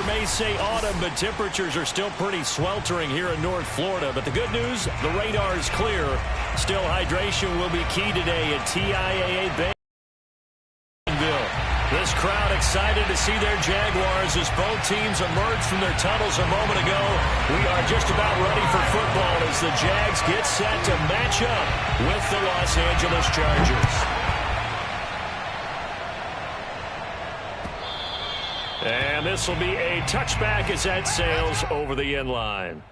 may say autumn, but temperatures are still pretty sweltering here in North Florida. But the good news, the radar is clear. Still, hydration will be key today at TIAA Bay. This crowd excited to see their Jaguars as both teams emerged from their tunnels a moment ago. We are just about ready for football as the Jags get set to match up with the Los Angeles Chargers. And this will be a touchback as that sails over the end line.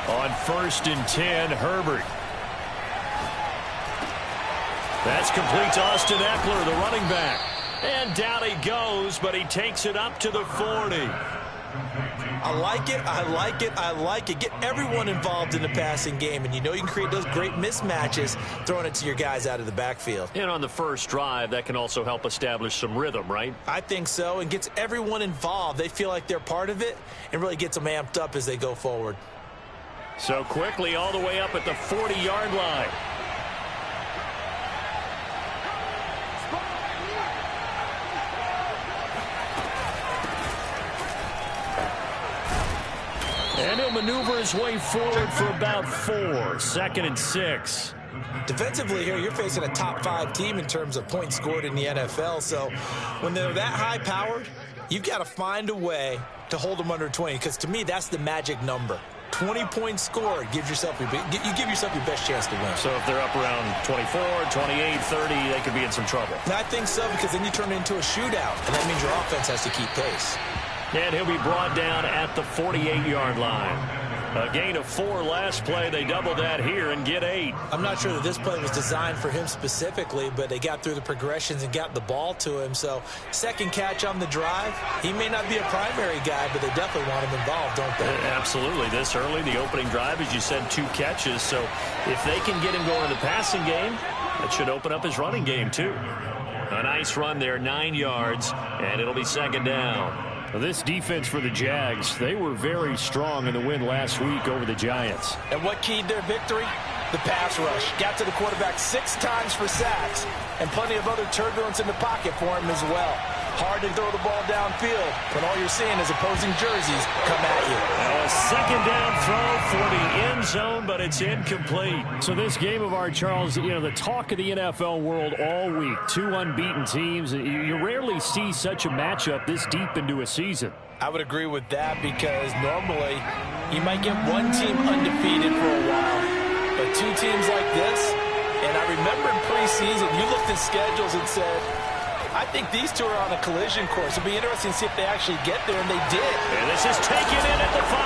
On 1st and 10, Herbert. That's complete to Austin Eckler, the running back. And down he goes, but he takes it up to the 40. I like it, I like it, I like it. Get everyone involved in the passing game, and you know you can create those great mismatches throwing it to your guys out of the backfield. And on the first drive, that can also help establish some rhythm, right? I think so, and gets everyone involved. They feel like they're part of it and really gets them amped up as they go forward. So quickly all the way up at the 40-yard line. And he'll maneuver his way forward for about 4. 2nd and 6. Defensively here, you're facing a top 5 team in terms of points scored in the NFL. So when they're that high-powered, you've got to find a way to hold them under 20, because to me, that's the magic number. 20 points scored, you give yourself your best chance to win. So if they're up around 24, 28, 30, they could be in some trouble. And I think so, because then you turn it into a shootout, and that means your offense has to keep pace. And he'll be brought down at the 48-yard line. A gain of 4 last play. They double that here and get 8. I'm not sure that this play was designed for him specifically, but they got through the progressions and got the ball to him. So second catch on the drive. He may not be a primary guy, but they definitely want him involved, don't they? Absolutely. This early, the opening drive, as you said, 2 catches. So if they can get him going in the passing game, that should open up his running game too. A nice run there, 9 yards, and it'll be 2nd down. This defense for the Jags, they were very strong in the win last week over the Giants. And what keyed their victory? The pass rush. Got to the quarterback 6 times for sacks, and plenty of other turbulence in the pocket for him as well. Hard to throw the ball downfield when all you're seeing is opposing jerseys come at you. Now a 2nd down throw for the end zone, but it's incomplete. So this game of our, Charles, you know, the talk of the NFL world all week. 2 unbeaten teams. You rarely see such a matchup this deep into a season. I would agree with that, because normally you might get one team undefeated for a while, but 2 teams like this, and I remember in preseason you looked at schedules and said, I think these 2 are on a collision course. It'll be interesting to see if they actually get there, and they did. And this is taken in at the 5.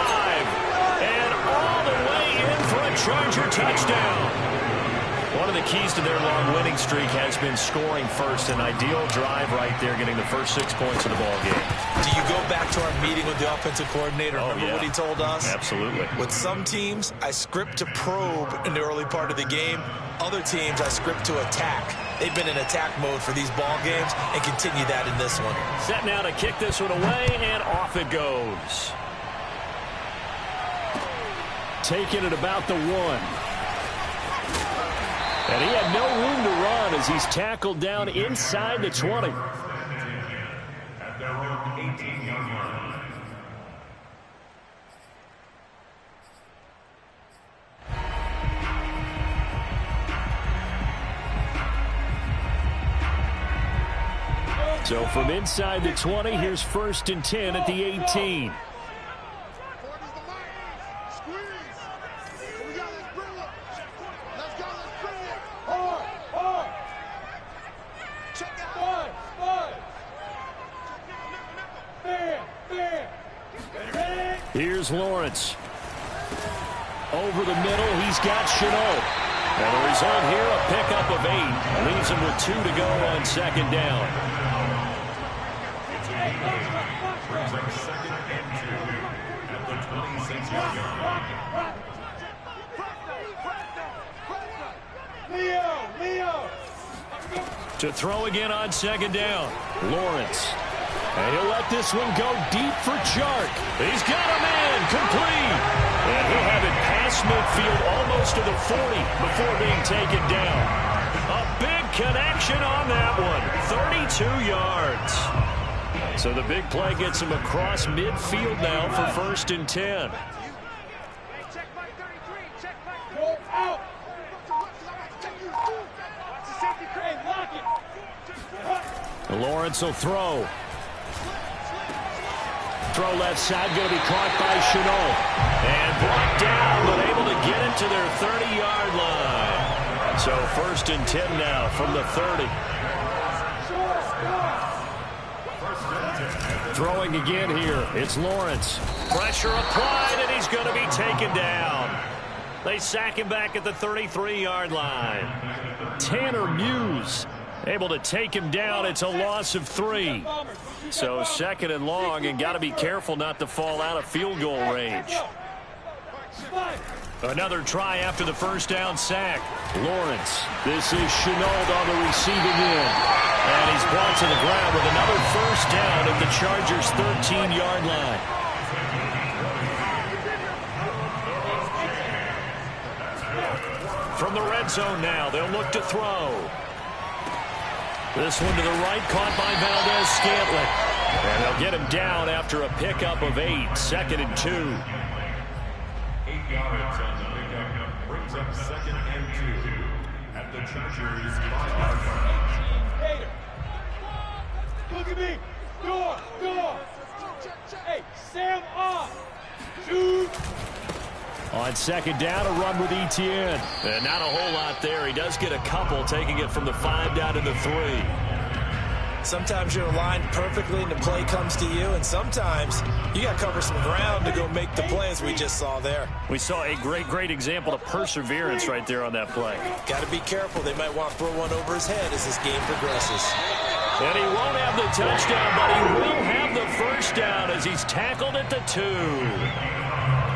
And all the way in for a Charger touchdown. One of the keys to their long winning streak has been scoring first. An ideal drive right there, getting the first 6 points of the ball game. Do you go back to our meeting with the offensive coordinator? Remember what he told us? Absolutely. With some teams, I script to probe in the early part of the game. Other teams, I script to attack. They've been in attack mode for these ball games and continue that in this one. Set now to kick this one away, and off it goes. Taking it about the 1. And he had no room to run as he's tackled down inside the 20. At their own 18-yard line. So from inside the 20, here's 1st and 10 at the 18. Here's Lawrence. Over the middle, he's got Shenault. And the result here, a pickup of 8. Leaves him with 2 to go on 2nd down. Brings up 2nd and 2 at the 26-yard line. To throw again on 2nd down. Lawrence. And he'll let this one go deep for Chark. He's got a man complete. And he'll have it past midfield almost to the 40 before being taken down. A big connection on that one. 32 yards. So the big play gets him across midfield now for 1st and 10. Lawrence will throw. Throw left side, going to be caught by Shenault. And brought down, but able to get it to their 30-yard line. So 1st and 10 now from the 30. Throwing again here. It's Lawrence. Pressure applied, and he's going to be taken down. They sack him back at the 33-yard line. Tanner Muse able to take him down. It's a loss of 3. So 2nd and long, and got to be careful not to fall out of field goal range. Another try after the 1st down sack. Lawrence. This is Shenault on the receiving end. And he's brought to the ground with another 1st down at the Chargers' 13-yard line. From the red zone now, they'll look to throw. This one to the right, caught by Valdez-Scantling. And they'll get him down after a pickup of 8, 2nd and 2. 8 yards on the pickup. Brings up 2nd and 2 at the Chargers' 5-yard line. Look at me. Door. Hey, Sam off. Shoot. On 2nd down, a run with Etienne. And not a whole lot there. He does get a couple, taking it from the 5 down to the 3. Sometimes you're aligned perfectly and the play comes to you, and sometimes you got to cover some ground to go make the play, as we just saw there. We saw a great example of perseverance right there on that play. Got to be careful. They might want to throw one over his head as this game progresses. And he won't have the touchdown, but he will have the 1st down as he's tackled at the 2.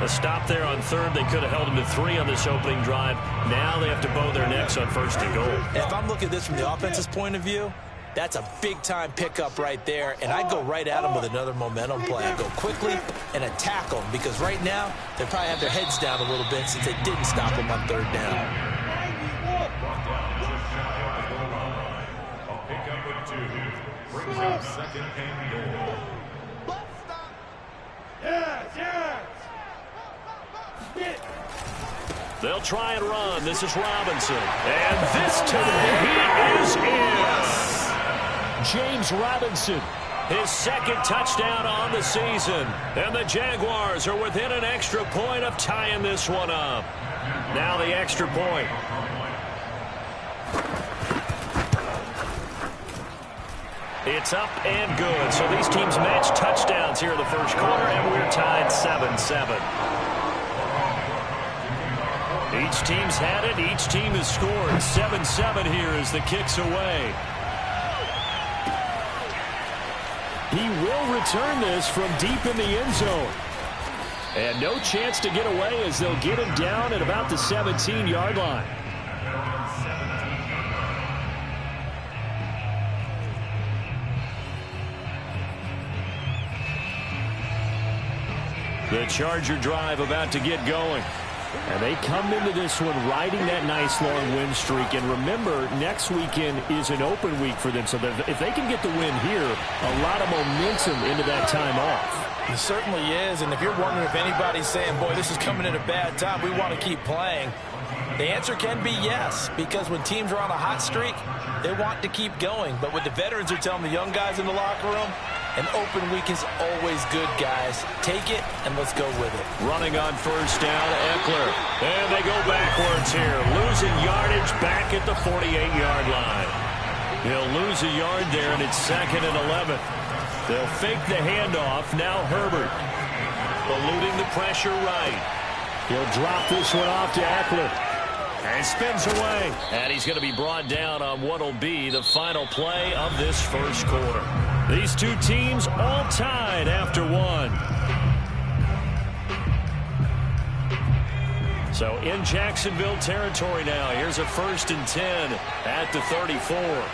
A stop there on 3rd. They could have held him to 3 on this opening drive. Now they have to bow their necks on 1st and goal. If I'm looking at this from the offense's point of view, that's a big-time pickup right there, and I'd go right at him with another momentum play. I'd go quickly and attack them, because right now they probably have their heads down a little bit since they didn't stop them on 3rd down. A pickup of 2 brings up 2nd and goal. They'll try and run. This is Robinson. And this time he is in. James Robinson, his 2nd touchdown on the season. And the Jaguars are within an extra point of tying this one up. Now the extra point. It's up and good. So these teams match touchdowns here in the 1st quarter, and we're tied 7-7. Each team's had it. Each team has scored. 7-7 here as the kick's away. He will return this from deep in the end zone. And no chance to get away as they'll get him down at about the 17-yard line. The Charger drive about to get going. And they come into this one riding that nice long win streak. And remember, next weekend is an open week for them. So if they can get the win here, a lot of momentum into that time off. It certainly is. And if you're wondering if anybody's saying, boy, this is coming at a bad time, we want to keep playing, the answer can be yes. Because when teams are on a hot streak, they want to keep going. But what the veterans are telling the young guys in the locker room, an open week is always good, guys. Take it, and let's go with it. Running on 1st down, Eckler. And they go backwards here. Losing yardage back at the 48-yard line. He'll lose a yard there, and it's 2nd and 11. They'll fake the handoff. Now Herbert. Eluding the pressure right. He'll drop this one off to Eckler. And spins away. And he's going to be brought down on what will be the final play of this 1st quarter. These two teams all tied after 1. So in Jacksonville territory now. Here's a 1st and 10 at the 34.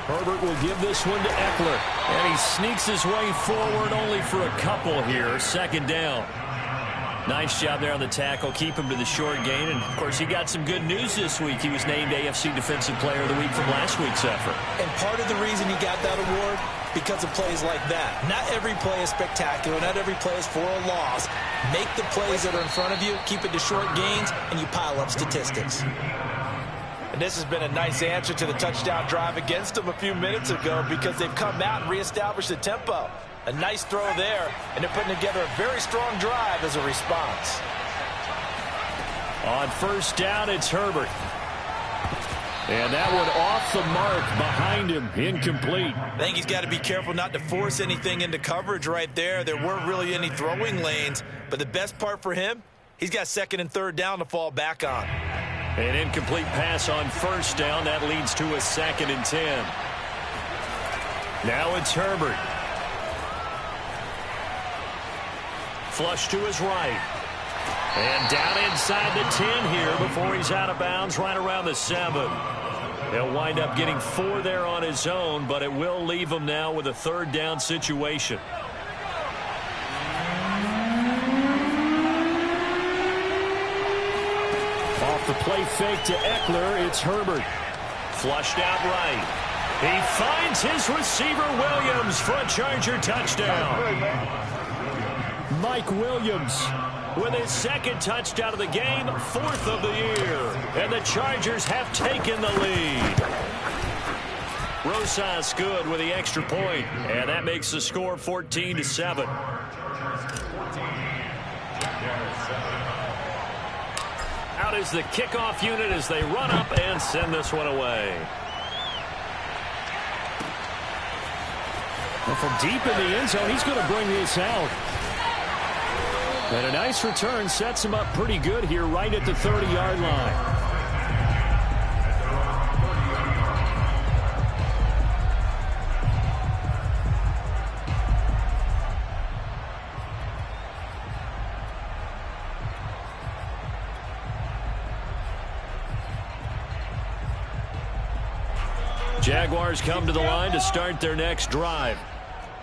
Herbert will give this one to Eckler. And he sneaks his way forward only for a couple here. Second down. Nice job there on the tackle. Keep him to the short gain. And, of course, he got some good news this week. He was named AFC Defensive Player of the Week from last week's effort. And part of the reason he got that award, because of plays like that. Not every play is spectacular. Not every play is for a loss. Make the plays that are in front of you, keep it to short gains, and you pile up statistics. And this has been a nice answer to the touchdown drive against them a few minutes ago because they've come out and reestablished the tempo. A nice throw there, and they're putting together a very strong drive as a response. On first down, it's Herbert. And that one off the mark behind him, incomplete. I think he's got to be careful not to force anything into coverage right there. There weren't really any throwing lanes, but the best part for him, he's got second and third down to fall back on. An incomplete pass on first down. That leads to a 2nd and 10. Now it's Herbert. Flush to his right. And down inside the 10 here before he's out of bounds right around the 7. He'll wind up getting 4 there on his own, but it will leave him now with a third down situation. Off the play fake to Eckler, it's Herbert. Flushed out right. He finds his receiver Williams for a Charger touchdown. Mike Williams with his second touchdown of the game, 4th of the year. And the Chargers have taken the lead. Rosas good with the extra point, and that makes the score 14-7. Out is the kickoff unit as they run up and send this one away. And from deep in the end zone, he's going to bring this out. And a nice return sets him up pretty good here right at the 30-yard line. Jaguars come to the line to start their next drive.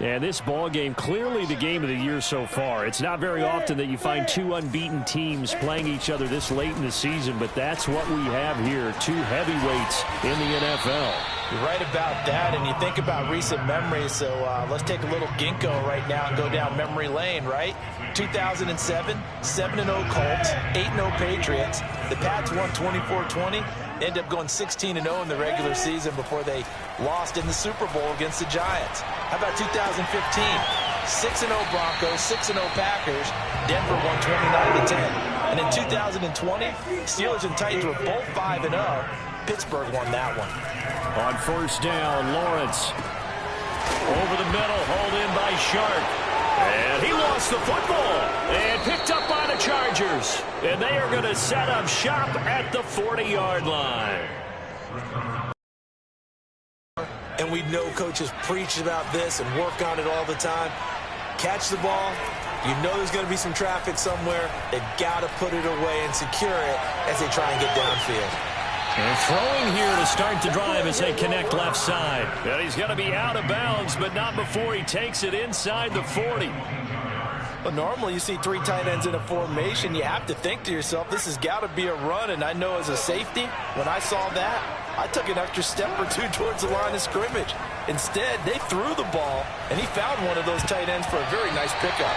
And this ball game, clearly the game of the year so far. It's not very often that you find 2 unbeaten teams playing each other this late in the season, but that's what we have here, 2 heavyweights in the NFL. You're right about that, and you think about recent memories, so let's take a little ginkgo right now and go down memory lane, right? 2007, 7-0 Colts, 8-0 Patriots. The Pats won 24-20. They ended up going 16-0 in the regular season before they lost in the Super Bowl against the Giants. How about 2015? 6-0 Broncos, 6-0 Packers. Denver won 29-10. And in 2020, Steelers and Titans were both 5-0. Pittsburgh won that one. On first down, Lawrence. Over the middle, hauled in by Shark. And he lost the football and picked up by the Chargers. And they are going to set up shop at the 40-yard line. And we know coaches preach about this and work on it all the time. Catch the ball. You know there's going to be some traffic somewhere. They've got to put it away and secure it as they try and get downfield. And throwing here to start the drive as they connect left side. And he's going to be out of bounds, but not before he takes it inside the 40. But normally you see 3 tight ends in a formation. You have to think to yourself, this has got to be a run. And I know as a safety, when I saw that, I took an extra step or 2 towards the line of scrimmage. Instead, they threw the ball, and he found one of those tight ends for a very nice pickup.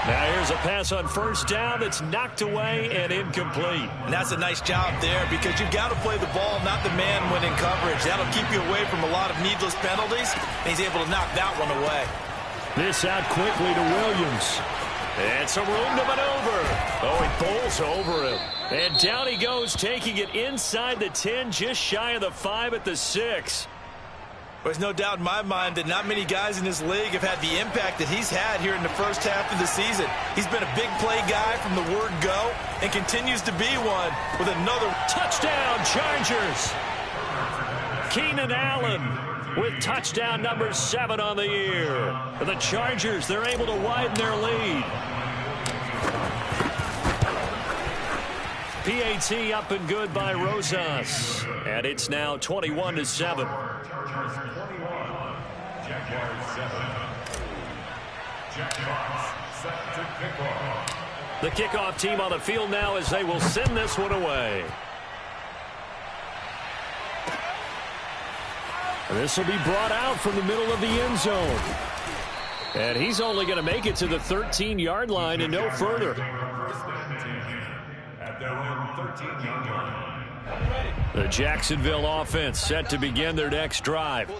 Now here's a pass on first down that's knocked away and incomplete. And that's a nice job there because you've got to play the ball, not the man when in coverage. That'll keep you away from a lot of needless penalties, and he's able to knock that one away. This out quickly to Williams. And some room to maneuver. Oh, he bowls over him. And down he goes, taking it inside the 10, just shy of the 5 at the 6. There's no doubt in my mind that not many guys in this league have had the impact that he's had here in the first half of the season. He's been a big play guy from the word go and continues to be one with another touchdown Chargers. Keenan Allen with touchdown number 7 on the year. For the Chargers, they're able to widen their lead. PAT up and good by Rosas. And it's now 21-7. The kickoff team on the field now as they will send this one away. This will be brought out from the middle of the end zone. And he's only going to make it to the 13-yard line and no further. At their own 13-yard line. The Jacksonville offense set to begin their next drive.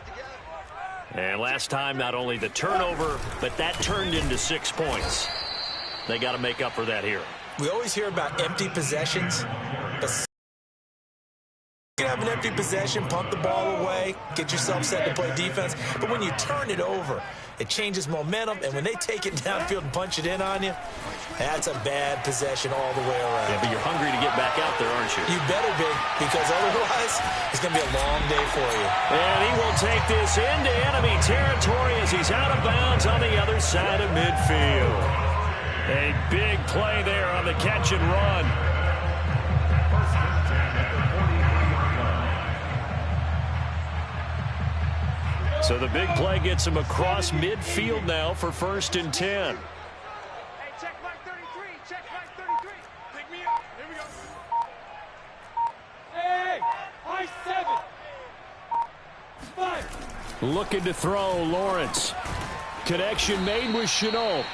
And last time, not only the turnover, but that turned into 6 points. They got to make up for that here. We always hear about empty possessions, but you can have an empty possession, pump the ball away, get yourself set to play defense. But when you turn it over, it changes momentum, and when they take it downfield and punch it in on you, that's a bad possession all the way around. Yeah, but you're hungry to get back out there, aren't you? You better be, because otherwise it's going to be a long day for you. And he will take this into enemy territory as he's out of bounds on the other side of midfield. A big play there on the catch and run. So the big play gets him across midfield now for 1st and 10. Hey, check Mike 33. Check Mike 33. Pick me up. Here we go. Hey, high 7. 5. Looking to throw, Lawrence. Connection made with Shenault.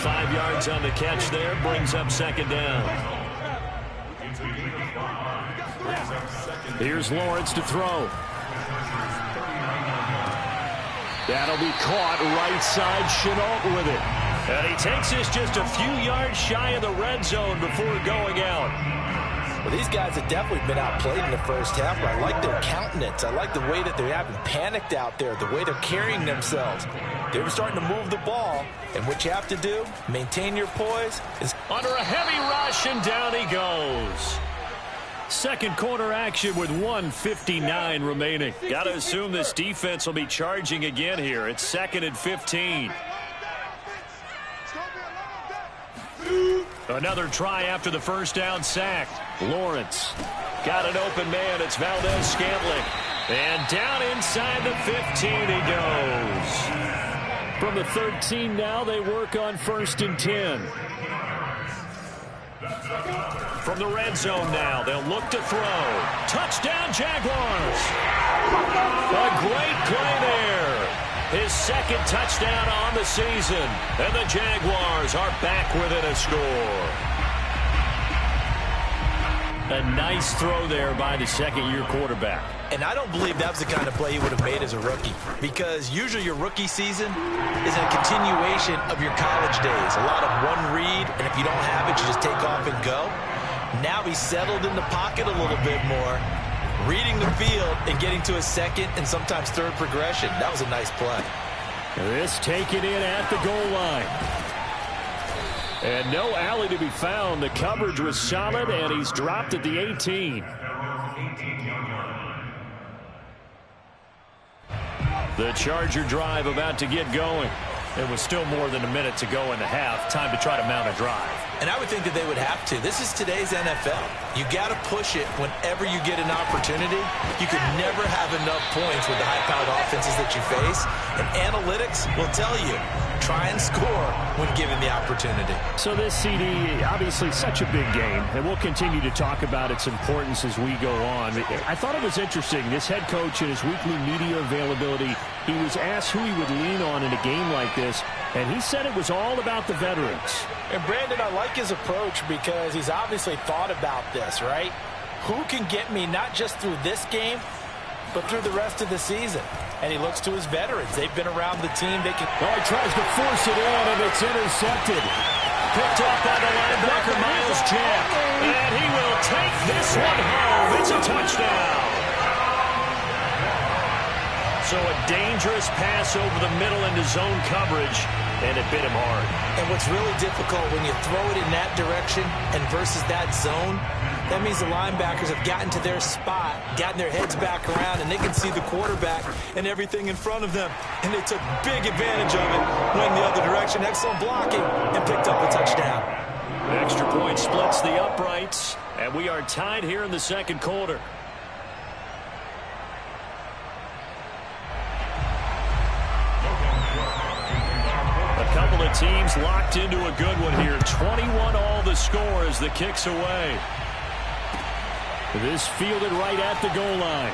5 yards on the catch there, brings up 2nd down. Here's Lawrence to throw. That'll be caught right side, Shenault with it. And he takes this just a few yards shy of the red zone before going out. Well, these guys have definitely been outplayed in the first half, but I like their countenance. I like the way that they haven't panicked out there, the way they're carrying themselves. They were starting to move the ball, and what you have to do, maintain your poise. Under a heavy rush, and down he goes. Second quarter action with 1:59 remaining. Got to assume this defense will be charging again here. It's 2nd and 15. Another try after the first down sack. Lawrence got an open man. It's Valdez-Scantling. And down inside the 15 he goes. From the 13 now, they work on 1st and 10. From the red zone now, they'll look to throw. Touchdown, Jaguars. A great play there. His 2nd touchdown on the season. And the Jaguars are back within a score. A nice throw there by the 2nd-year quarterback. And I don't believe that was the kind of play he would have made as a rookie, because usually your rookie season is a continuation of your college days. A lot of one read, and if you don't have it, you just take off and go. Now he's settled in the pocket a little bit more, reading the field and getting to a 2nd and sometimes 3rd progression. That was a nice play. This taken in at the goal line. And no alley to be found. The coverage was solid, and he's dropped at the 18. The Charger drive about to get going. It was still more than a minute to go in the half. Time to try to mount a drive. And I would think that they would have to. This is today's NFL. You got to push it whenever you get an opportunity. You could never have enough points with the high-powered offenses that you face. And analytics will tell you, try and score when given the opportunity. So this CD, obviously such a big game, and we'll continue to talk about its importance as we go on. I thought it was interesting. This head coach in his weekly media availability, he was asked who he would lean on in a game like this, and he said it was all about the veterans. And Brandon, I like his approach because he's obviously thought about this, right? Who can get me not just through this game, but through the rest of the season? And he looks to his veterans. They've been around the team. They can. Oh, he tries to force it in, and it's intercepted. Picked off by the linebacker, Miles Jack. And he will take this one home. It's a touchdown. So a dangerous pass over the middle into zone coverage, and it bit him hard. And what's really difficult when you throw it in that direction and versus that zone, that means the linebackers have gotten to their spot, gotten their heads back around, and they can see the quarterback and everything in front of them. And they took big advantage of it, went the other direction, excellent blocking, and picked up a touchdown. An extra point splits the uprights, and we are tied here in the second quarter. A Teams locked into a good one here. 21 all the score as the kick's away. This fielded right at the goal line.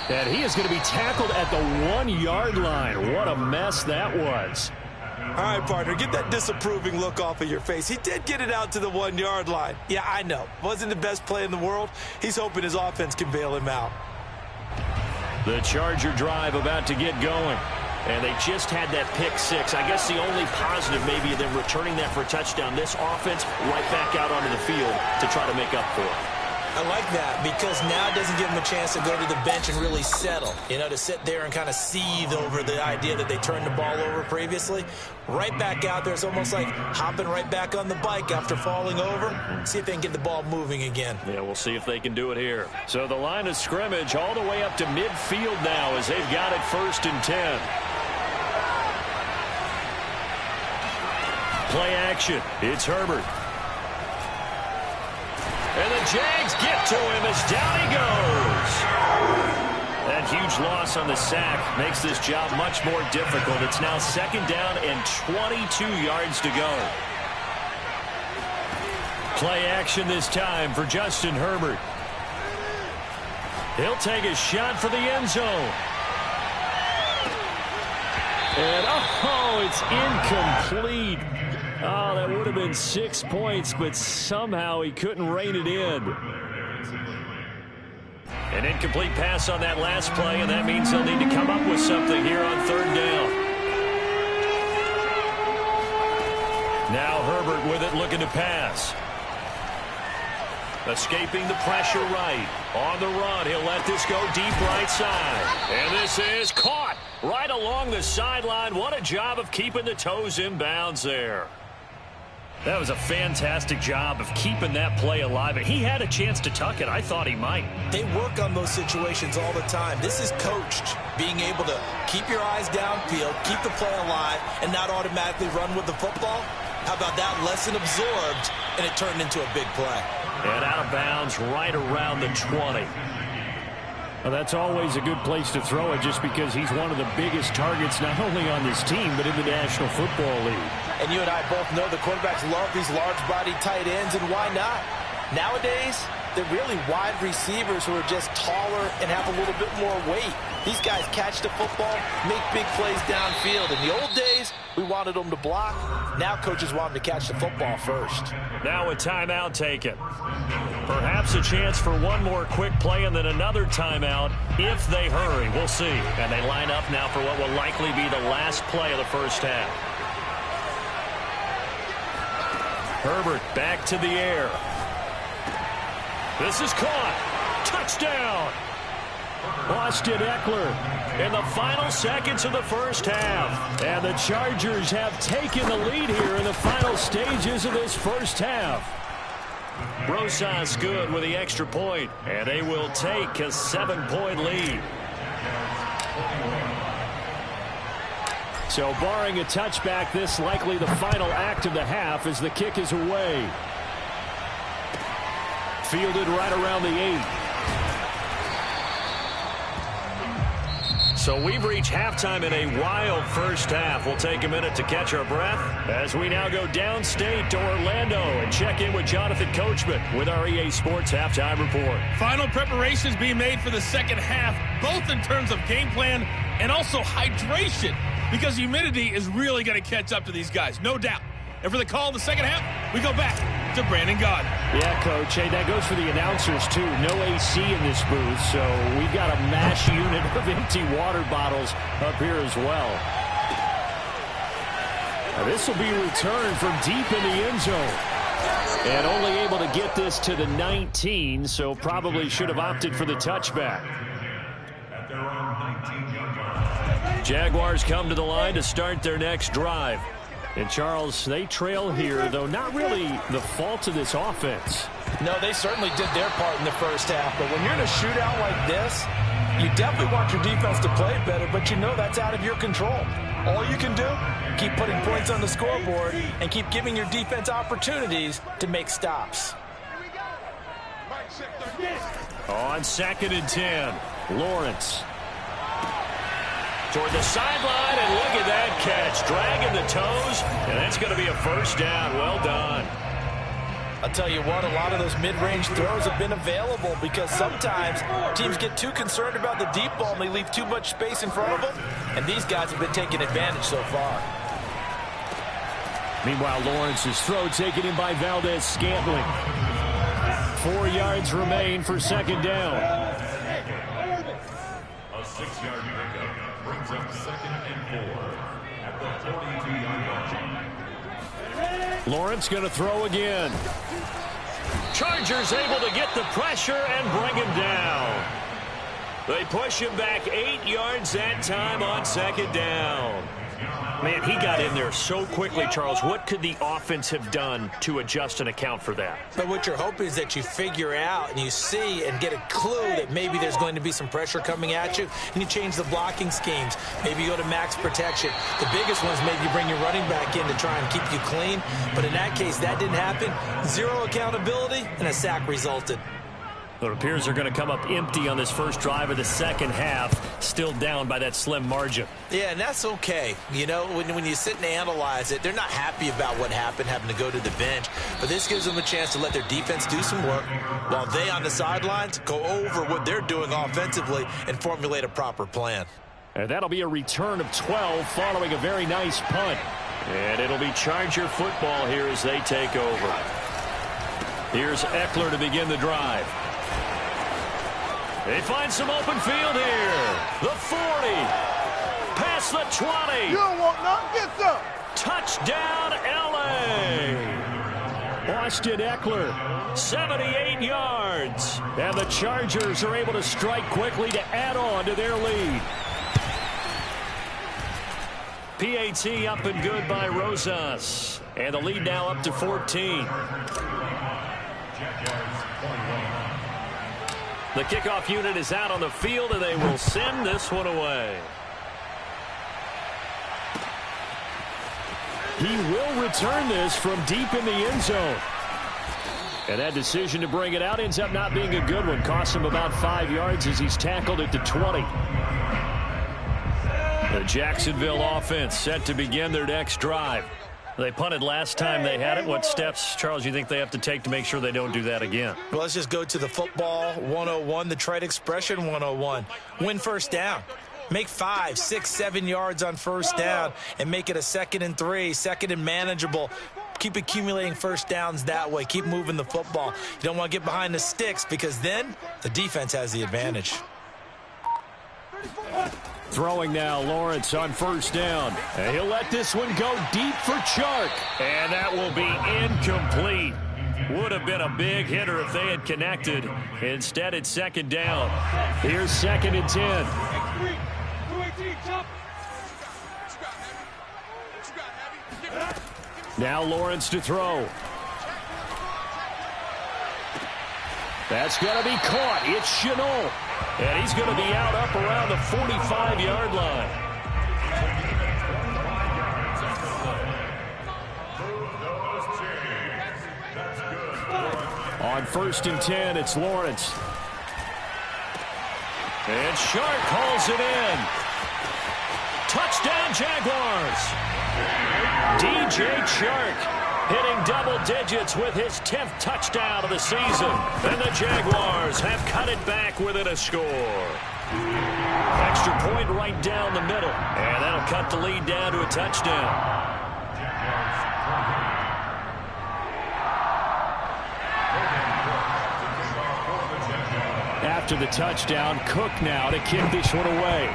And he is going to be tackled at the 1-yard line. What a mess that was. All right, partner, get that disapproving look off of your face. He did get it out to the 1-yard line. Yeah, I know. Wasn't the best play in the world. He's hoping his offense can bail him out. The Charger drive about to get going. And they just had that pick six. I guess the only positive maybe them returning that for a touchdown. This offense right back out onto the field to try to make up for it. I like that because now it doesn't give them a chance to go to the bench and really settle. You know, to sit there and kind of seethe over the idea that they turned the ball over previously. Right back out there. It's almost like hopping right back on the bike after falling over. See if they can get the ball moving again. Yeah, we'll see if they can do it here. So the line of scrimmage all the way up to midfield now as they've got it 1st and 10. Play action. It's Herbert. And the Jags get to him as down he goes. That huge loss on the sack makes this job much more difficult. It's now 2nd down and 22 yards to go. Play action this time for Justin Herbert. He'll take a shot for the end zone. And, oh, it's incomplete. Oh, that would have been 6 points, but somehow he couldn't rein it in. An incomplete pass on that last play, and that means they'll need to come up with something here on 3rd down. Now Herbert with it, looking to pass. Escaping the pressure right. On the run, he'll let this go deep right side. And this is caught right along the sideline. What a job of keeping the toes in bounds there. That was a fantastic job of keeping that play alive. And he had a chance to tuck it. I thought he might. They work on those situations all the time. This is coached. Being able to keep your eyes downfield, keep the play alive, and not automatically run with the football. How about that? Lesson absorbed, and it turned into a big play. And out of bounds right around the 20. Well, that's always a good place to throw it just because he's one of the biggest targets not only on this team but in the National Football League. And you and I both know the quarterbacks love these large-bodied tight ends, and why not? Nowadays, they're really wide receivers who are just taller and have a little bit more weight. These guys catch the football, make big plays downfield. In the old days, we wanted them to block. Now coaches want them to catch the football first. Now a timeout taken. Perhaps a chance for one more quick play and then another timeout if they hurry. We'll see. And they line up now for what will likely be the last play of the first half. Herbert back to the air. This is caught. Touchdown. Austin Eckler in the final seconds of the first half. And the Chargers have taken the lead here in the final stages of this first half. Rosas good with the extra point, and they will take a 7-point lead. So barring a touchback, this likely the final act of the half as the kick is away. Fielded right around the 8. So we've reached halftime in a wild first half. We'll take a minute to catch our breath as we now go downstate to Orlando and check in with Jonathan Coachman with our EA Sports Halftime Report. Final preparations being made for the second half, both in terms of game plan and also hydration, because humidity is really going to catch up to these guys, no doubt. And for the call of the second half, we go back to Brandon Gaudin. Yeah, Coach. Hey, that goes for the announcers, too. No AC in this booth, so we've got a mash unit of empty water bottles up here as well. Now, this will be returned from deep in the end zone. And only able to get this to the 19, so probably should have opted for the touchback. Jaguars come to the line to start their next drive. And, Charles, they trail here, though not really the fault of this offense. No, they certainly did their part in the first half. But when you're in a shootout like this, you definitely want your defense to play better, but you know that's out of your control. All you can do, keep putting points on the scoreboard and keep giving your defense opportunities to make stops. On 2nd and 10, Lawrence. toward the sideline, and look at that catch. Dragging the toes, and that's going to be a first down. Well done. I'll tell you what, a lot of those mid-range throws have been available because sometimes teams get too concerned about the deep ball and they leave too much space in front of them, and these guys have been taking advantage so far. Meanwhile, Lawrence's throw taken in by Valdez-Scantling. 4 yards remain for second down. A 6-yard pickup brings up 2nd and 4 at the 42-yard line. Lawrence going to throw again. Chargers able to get the pressure and bring him down. They push him back 8 yards that time on second down. Man, he got in there so quickly, Charles. What could the offense have done to adjust and account for that? But what you're hoping is that you figure out and you see and get a clue that maybe there's going to be some pressure coming at you, and you change the blocking schemes. Maybe you go to max protection. The biggest ones, maybe you bring your running back in to try and keep you clean. But in that case, that didn't happen. Zero accountability, and a sack resulted. It appears they're going to come up empty on this first drive of the second half, still down by that slim margin. Yeah, and that's okay. You know, when you sit and analyze it, they're not happy about what happened, having to go to the bench. But this gives them a chance to let their defense do some work while they on the sidelines go over what they're doing offensively and formulate a proper plan. And that'll be a return of 12 following a very nice punt. And it'll be Charger football here as they take over. Here's Eckler to begin the drive. They find some open field here. The 40. Past the 20. You don't want none, get some. Touchdown, L.A. Austin Eckler. 78 yards. And the Chargers are able to strike quickly to add on to their lead. PAT up and good by Rosas. And the lead now up to 14. The kickoff unit is out on the field, and they will send this one away. He will return this from deep in the end zone. And that decision to bring it out ends up not being a good one. Costs him about 5 yards as he's tackled at the 20. The Jacksonville offense set to begin their next drive. They punted last time they had it. What steps, Charles, you think they have to take to make sure they don't do that again? Well, let's just go to the football 101, the trade expression 101. Win first down. Make 5, 6, 7 yards on first down and make it a 2nd and 3, 2nd and manageable. Keep accumulating first downs that way. Keep moving the football. You don't want to get behind the sticks because then the defense has the advantage. Throwing now, Lawrence on first down. And he'll let this one go deep for Chark. And that will be incomplete. Would have been a big hitter if they had connected. Instead, it's second down. Here's 2nd and 10. Now Lawrence to throw. That's going to be caught. It's Shenault. And he's going to be out up around the 45-yard line. On 1st and 10, it's Lawrence. And Chark hauls it in. Touchdown, Jaguars. DJ Chark hitting double digits with his 10th touchdown of the season. And the Jaguars have cut it back within a score. Extra point right down the middle. And that'll cut the lead down to a touchdown. After the touchdown, Cook now to kick this one away.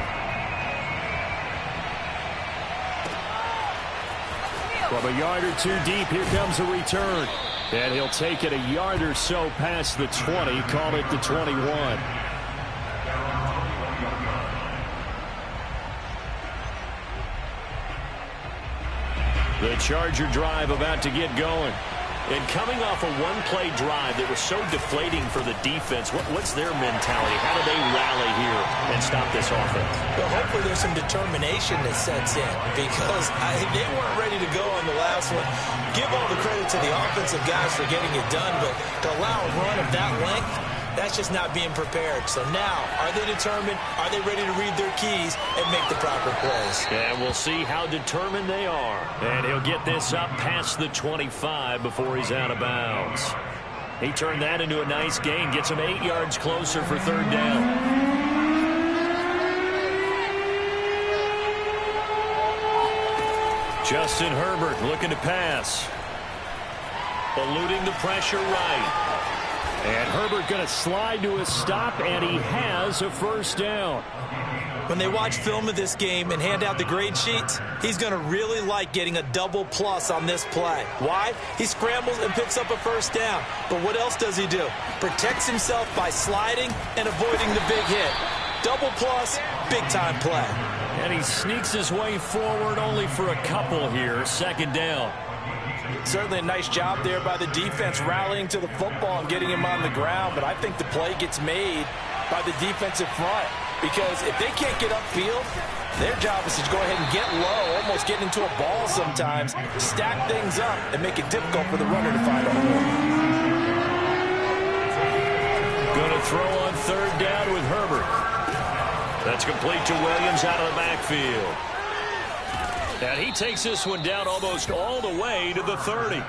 From a yard or two deep, here comes a return. And he'll take it a yard or so past the 20, call it the 21. The Charger drive about to get going. And coming off a one-play drive that was so deflating for the defense, what's their mentality? How do they rally here and stop this offense? Well, hopefully there's some determination that sets in because they weren't ready to go on the last one. Give all the credit to the offensive guys for getting it done, but to allow a run of that length, That's just not being prepared. So now, are they determined? Are they ready to read their keys and make the proper plays? And we'll see how determined they are. And he'll get this up past the 25 before he's out of bounds. He turned that into a nice gain. Gets him 8 yards closer for third down. Justin Herbert looking to pass. Eluding the pressure right. And Herbert going to slide to a stop, and he has a first down. When they watch film of this game and hand out the grade sheets, he's going to really like getting a double plus on this play. Why? He scrambles and picks up a first down. But what else does he do? Protects himself by sliding and avoiding the big hit. Double plus, big-time play. And he sneaks his way forward only for a couple here. Second down. Certainly a nice job there by the defense rallying to the football and getting him on the ground. But I think the play gets made by the defensive front. Because if they can't get upfield, their job is to go ahead and get low, almost get into a ball sometimes, stack things up, and make it difficult for the runner to find a hole. Going to throw on third down with Herbert. That's complete to Williams out of the backfield. And he takes this one down almost all the way to the 30.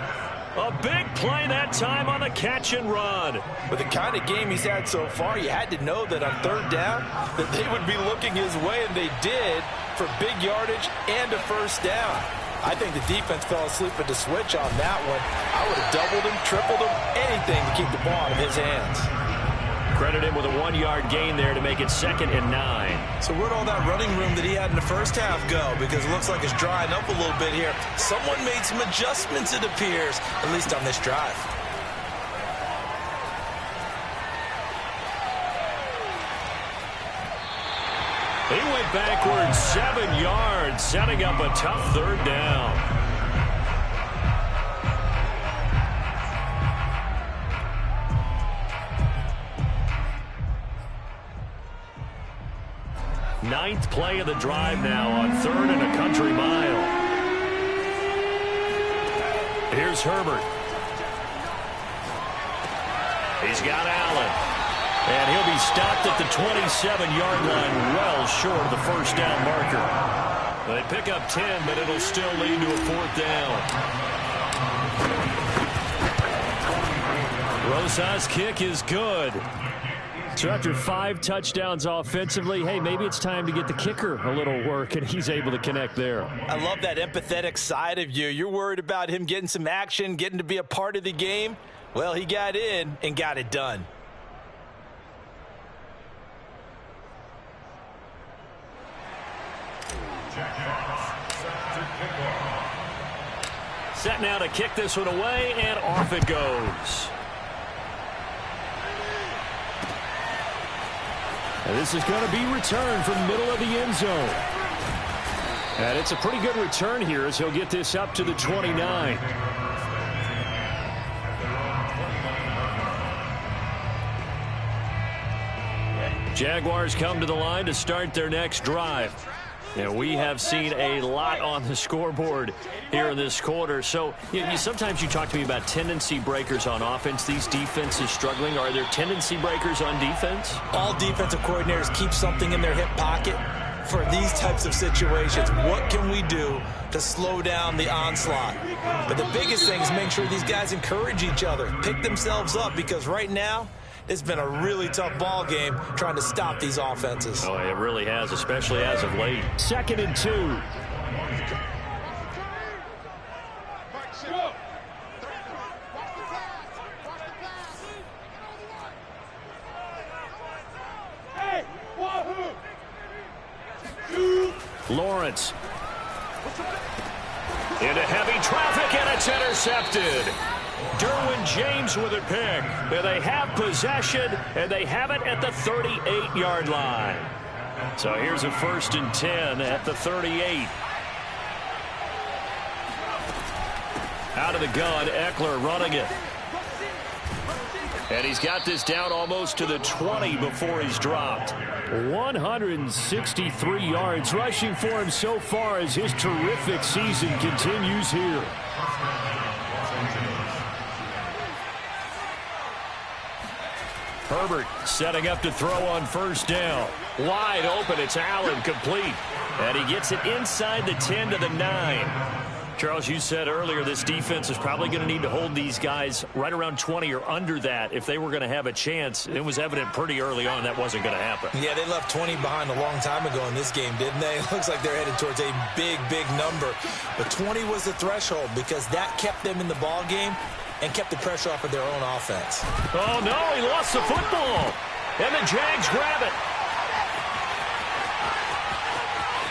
A big play that time on the catch and run. With the kind of game he's had so far, you had to know that on third down that they would be looking his way, and they did, for big yardage and a first down. I think the defense fell asleep at the switch on that one. I would have doubled him, tripled him, anything to keep the ball out of his hands. Credit him with a 1-yard gain there to make it 2nd and 9. So where'd all that running room that he had in the first half go? Because it looks like it's drying up a little bit here. Someone made some adjustments, it appears, at least on this drive. He went backwards 7 yards, setting up a tough third down. Ninth play of the drive now on 3rd and a country mile. Here's Herbert. He's got Allen. And he'll be stopped at the 27-yard line, well short of the first down marker. They pick up 10, but it'll still lead to a 4th down. Rosas' kick is good. So after 5 touchdowns offensively, hey, maybe it's time to get the kicker a little work, and he's able to connect there. I love that empathetic side of you. You're worried about him getting some action, getting to be a part of the game. Well, he got in and got it done. Set now to kick this one away, and off it goes. And this is going to be returned from middle of the end zone. And it's a pretty good return here as he'll get this up to the 29. Jaguars come to the line to start their next drive. And we have seen a lot on the scoreboard here in this quarter. So sometimes you talk to me about tendency breakers on offense. These defenses struggling. Are there tendency breakers on defense? All defensive coordinators keep something in their hip pocket for these types of situations. What can we do to slow down the onslaught? But the biggest thing is make sure these guys encourage each other, pick themselves up, because right now, it's been a really tough ball game trying to stop these offenses. Oh, it really has, especially as of late. 2nd and 2. Lawrence. Into heavy traffic, and it's intercepted. Derwin James with a pick. They have possession, and they have it at the 38-yard line. So here's a 1st and 10 at the 38. Out of the gun, Eckler running it. And he's got this down almost to the 20 before he's dropped. 163 yards rushing for him so far as his terrific season continues here. Herbert setting up to throw on first down. Wide open, it's Allen, complete. And he gets it inside the 10 to the 9. Charles, you said earlier this defense is probably going to need to hold these guys right around 20 or under that if they were going to have a chance. It was evident pretty early on that wasn't going to happen. Yeah, they left 20 behind a long time ago in this game, didn't they? It looks like they're headed towards a big, big number. But 20 was the threshold because that kept them in the ball game and kept the pressure off of their own offense. Oh, no, he lost the football. And the Jags grab it.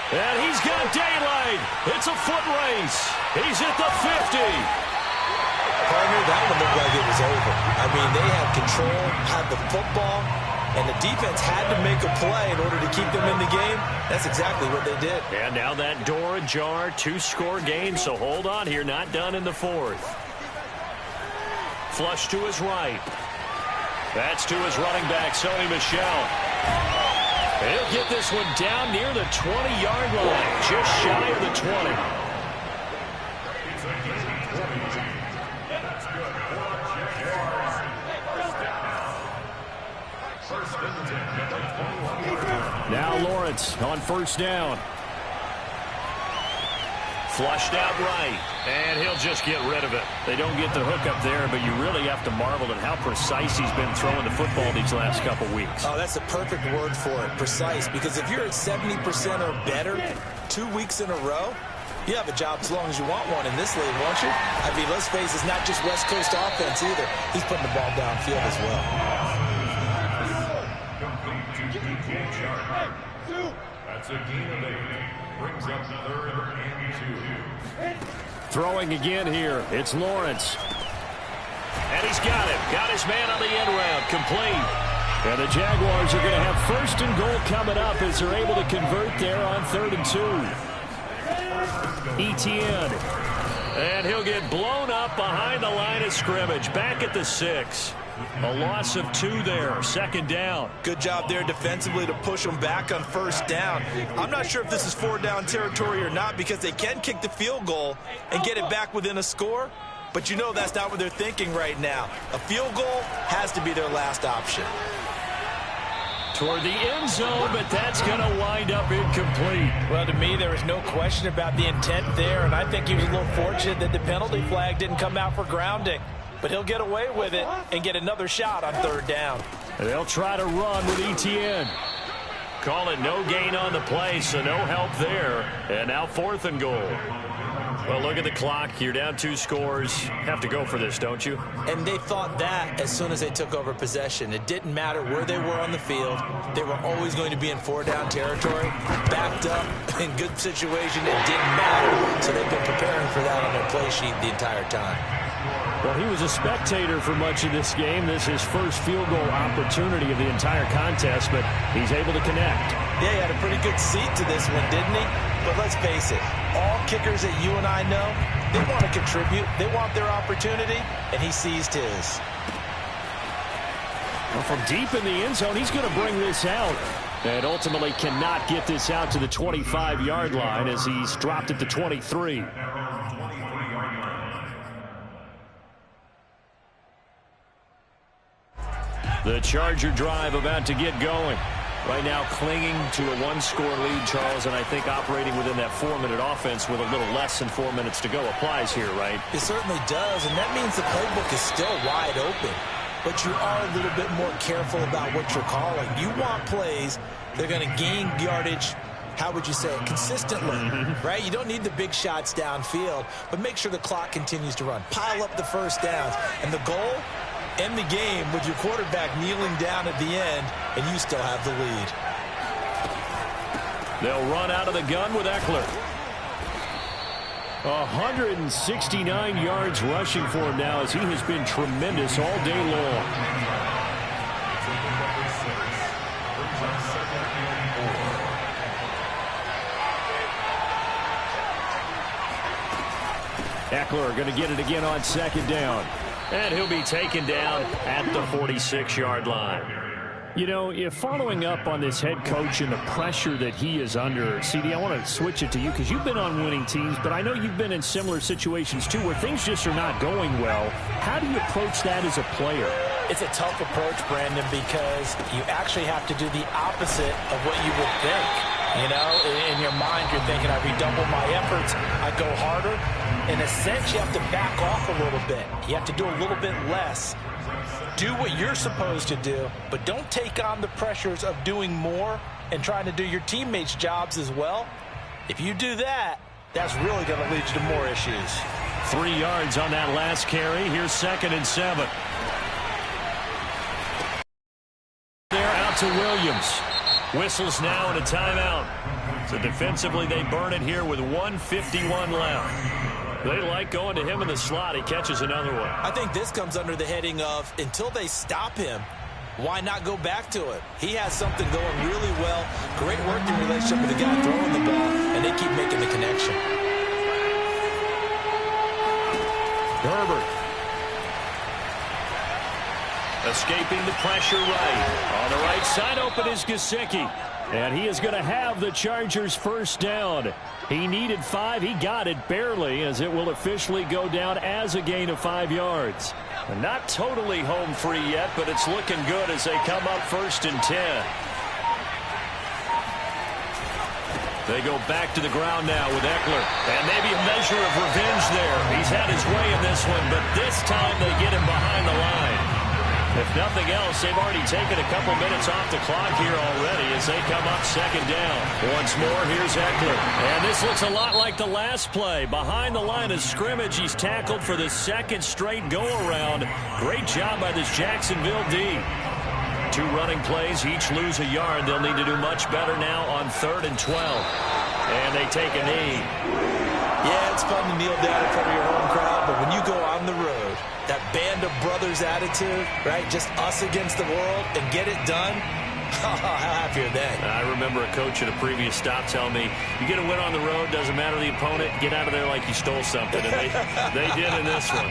And he's got daylight. It's a foot race. He's at the 50. Partner, that one looked like it was over. I mean, they had control, had the football, and the defense had to make a play in order to keep them in the game. That's exactly what they did. And now that door ajar, 2-score game, so hold on here. Not done in the 4th. Flush to his right. That's to his running back, Sony Michel. He'll get this one down near the 20-yard line, just shy of the 20. Now Lawrence on first down. Flushed out right, and he'll just get rid of it. They don't get the hook up there, but you really have to marvel at how precise he's been throwing the football these last couple weeks. Oh, that's the perfect word for it, precise, because if you're at 70% or better 2 weeks in a row, you have a job as long as you want one in this league, won't you? I mean, let's face it, it's not just West Coast offense either. He's putting the ball downfield as well. That's a gain of 8. Brings up 3rd and 2. Throwing again here. It's Lawrence. And he's got it. Got his man on the end round. Complete. And the Jaguars are going to have 1st and goal coming up as they're able to convert there on 3rd and 2. Etienne. And he'll get blown up behind the line of scrimmage. Back at the 6. A loss of 2 there. 2nd down. Good job there defensively to push them back on 1st down. I'm not sure if this is 4-down territory or not because they can kick the field goal and get it back within a score. But you know that's not what they're thinking right now. A field goal has to be their last option. Toward the end zone, but that's going to wind up incomplete. Well, to me, there was no question about the intent there, and I think he was a little fortunate that the penalty flag didn't come out for grounding. But he'll get away with it and get another shot on 3rd down. They'll try to run with Etienne. Call it no gain on the play, so no help there. And now 4th and goal. Well, look at the clock. You're down 2 scores. Have to go for this, don't you? And they thought that as soon as they took over possession. It didn't matter where they were on the field. They were always going to be in 4-down territory. Backed up, in good situation, it didn't matter. So they've been preparing for that on their play sheet the entire time. Well, he was a spectator for much of this game. This is his first field goal opportunity of the entire contest, but he's able to connect. Yeah, he had a pretty good seat to this one, didn't he? But let's face it, all kickers that you and I know, they want to contribute. They want their opportunity, and he seized his. Well, from deep in the end zone, he's going to bring this out. And ultimately cannot get this out to the 25-yard line as he's dropped at the 23. The Charger drive about to get going. Right now clinging to a 1-score lead, Charles, and I think operating within that 4-minute offense with a little less than 4 minutes to go applies here, right? It certainly does, and that means the playbook is still wide open. But you are a little bit more careful about what you're calling. You want plays that are going to gain yardage, how would you say it, consistently, right? You don't need the big shots downfield, but make sure the clock continues to run. Pile up the 1st downs, and the goal, end the game with your quarterback kneeling down at the end, and you still have the lead. They'll run out of the gun with Eckler. 169 yards rushing for him now as he has been tremendous all day long. Eckler going to get it again on 2nd down. And he'll be taken down at the 46-yard line. You know, if following up on this head coach and the pressure that he is under, CD, I want to switch it to you because you've been on winning teams, but I know you've been in similar situations too where things just are not going well. How do you approach that as a player? It's a tough approach, Brandon, because you actually have to do the opposite of what you would think. You know, in your mind, you're thinking, I redouble my efforts, I go harder. In a sense, you have to back off a little bit. You have to do a little bit less. Do what you're supposed to do, but don't take on the pressures of doing more and trying to do your teammates' jobs as well. If you do that, that's really going to lead you to more issues. 3 yards on that last carry. Here's 2nd and 7. They're out to Williams. Whistles now and a timeout. So defensively, they burn it here with 1:51 left. They like going to him in the slot. He catches another one. I think this comes under the heading of until they stop him, why not go back to it? He has something going really well. Great working relationship with the guy throwing the ball, and they keep making the connection. Herbert. Escaping the pressure right. On the right side open is Gesicki. And he is going to have the Chargers first down. He needed 5. He got it barely, as it will officially go down as a gain of 5 yards. Not totally home free yet, but it's looking good as they come up 1st and 10. They go back to the ground now with Eckler. And maybe a measure of revenge there. He's had his way in this one, but this time they get him behind the line. If nothing else, they've already taken a couple minutes off the clock here already as they come up 2nd down. Once more, here's Eckler. And this looks a lot like the last play. Behind the line of scrimmage, he's tackled for the 2nd straight go-around. Great job by this Jacksonville D. 2 running plays, each lose a yard. They'll need to do much better now on 3rd and 12. And they take a knee. Yeah, it's fun to kneel down in front of your home crowd, but when you go on the road, that band of brothers attitude, right, just us against the world, and get it done, how happy are they? I remember a coach at a previous stop telling me, you get a win on the road, doesn't matter the opponent, get out of there like you stole something. And they did in this one.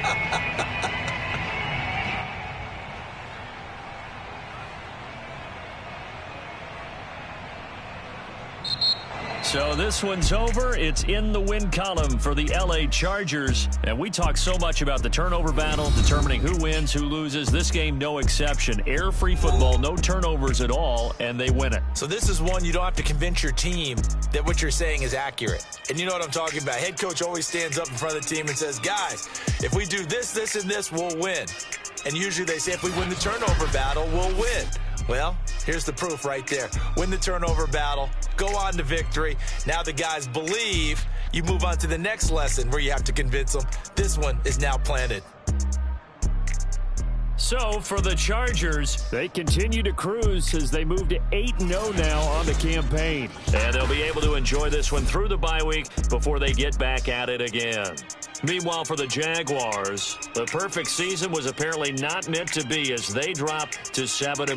So this one's over. It's in the win column for the L.A. Chargers. And we talk so much about the turnover battle, determining who wins, who loses. This game, no exception. Air-free football, no turnovers at all, and they win it. So this is one you don't have to convince your team that what you're saying is accurate. And you know what I'm talking about. Head coach always stands up in front of the team and says, guys, if we do this, this, and this, we'll win. And usually they say if we win the turnover battle, we'll win. Well, here's the proof right there. Win the turnover battle, go on to victory. Now the guys believe. You move on to the next lesson where you have to convince them. This one is now planted. So for the Chargers, they continue to cruise as they move to 8-0 now on the campaign. And they'll be able to enjoy this one through the bye week before they get back at it again. Meanwhile, for the Jaguars, the perfect season was apparently not meant to be as they drop to 7-1.